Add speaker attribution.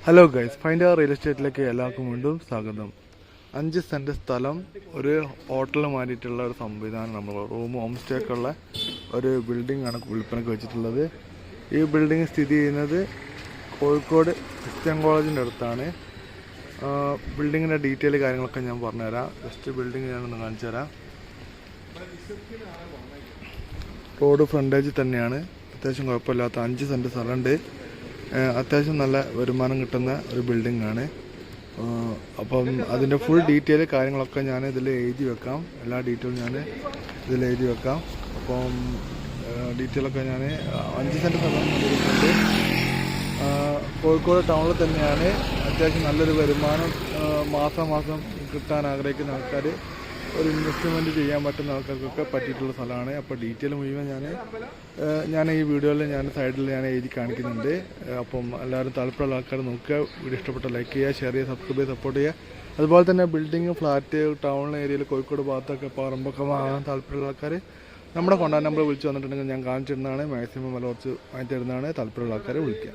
Speaker 1: Hello guys, find real എസ്റ്റേറ്റിലേക്ക് എല്ലാവർക്കും വീണ്ടും സ്വാഗതം. 5 സെൻറ്റ് സ്ഥലം, ഒരു ഹോട്ടൽ മാറിയിട്ടുള്ള ഒരു സംവിധാനം, നമ്മൾ റൂം ഹോം സ്റ്റേ ഒക്കെ ഉള്ള ഒരു ബിൽഡിംഗ് ആണ് വിൽപ്പനയ്ക്ക് വെച്ചിട്ടുള്ളത്. ഈ ബിൽഡിംഗ് സ്ഥിതി ചെയ്യുന്നത് കോഴിക്കോട് ക്രിസ്ത്യൻ കോളേജിൻ്റെ അടുത്താണ്. ബിൽഡിങ്ങിൻ്റെ ഡീറ്റെയിൽ കാര്യങ്ങളൊക്കെ ഞാൻ പറഞ്ഞുതരാം. ജസ്റ്റ് ബിൽഡിംഗ് ഞാനൊന്ന് കാണിച്ചു തരാം. റോഡ് ഫ്രണ്ടേജ് തന്നെയാണ്. അത്യാവശ്യം കുഴപ്പമില്ലാത്ത 5 സെൻറ്റ് സ്ഥലമുണ്ട്. അത്യാവശ്യം നല്ല വരുമാനം കിട്ടുന്ന ഒരു ബിൽഡിംഗ് ആണ്. അപ്പം അതിൻ്റെ ഫുൾ ഡീറ്റെയിൽ കാര്യങ്ങളൊക്കെ ഞാൻ ഇതിൽ എഴുതി വെക്കാം. എല്ലാ ഡീറ്റെയിലും ഞാൻ ഇതിൽ എഴുതി വെക്കാം. അപ്പം ഡീറ്റെയിലൊക്കെ ഞാൻ 5 സെൻറ്റ് സ്ഥലം കൊടുക്കുന്നുണ്ട്. കോഴിക്കോട് ടൗണിൽ തന്നെയാണ്. അത്യാവശ്യം നല്ലൊരു വരുമാനം മാസം കിട്ടാൻ ആഗ്രഹിക്കുന്ന ആൾക്കാർ, ഒരു ഇൻവെസ്റ്റ്മെൻറ്റ് ചെയ്യാൻ പറ്റുന്ന ആൾക്കാർക്കൊക്കെ പറ്റിയിട്ടുള്ള സ്ഥലമാണ്. അപ്പോൾ ഡീറ്റെയിൽ മുഴുവൻ ഞാൻ ഈ വീഡിയോയിൽ സൈഡിൽ എഴുതി കാണിക്കുന്നുണ്ട്. അപ്പം എല്ലാവരും താല്പര്യമുള്ള ആൾക്കാർ നോക്കുക. വീഡിയോ ഇഷ്ടപ്പെട്ട ലൈക്ക് ചെയ്യുക, ഷെയർ ചെയ്യുക, സബ്സ്ക്രൈബ് ചെയ്യുക, സപ്പോർട്ട് ചെയ്യുക. അതുപോലെ തന്നെ ബിൽഡിങ്, ഫ്ലാറ്റ്, ടൗൺ ഏരിയയിൽ കോഴിക്കോട് ഭാഗത്തൊക്കെ പറമ്പൊക്കെ വാങ്ങാൻ താല്പര്യമുള്ള ആൾക്കാർ നമ്മുടെ കോൺടാക്ട് നമ്പർ വിളിച്ച് വന്നിട്ടുണ്ടെങ്കിൽ ഞാൻ കാണിച്ചിരുന്നതാണ്. മാക്സിമം വില കുറച്ച് വാങ്ങി തരുന്നതാണ്. താല്പര്യമുള്ള ആൾക്കാരെ വിളിക്കുക.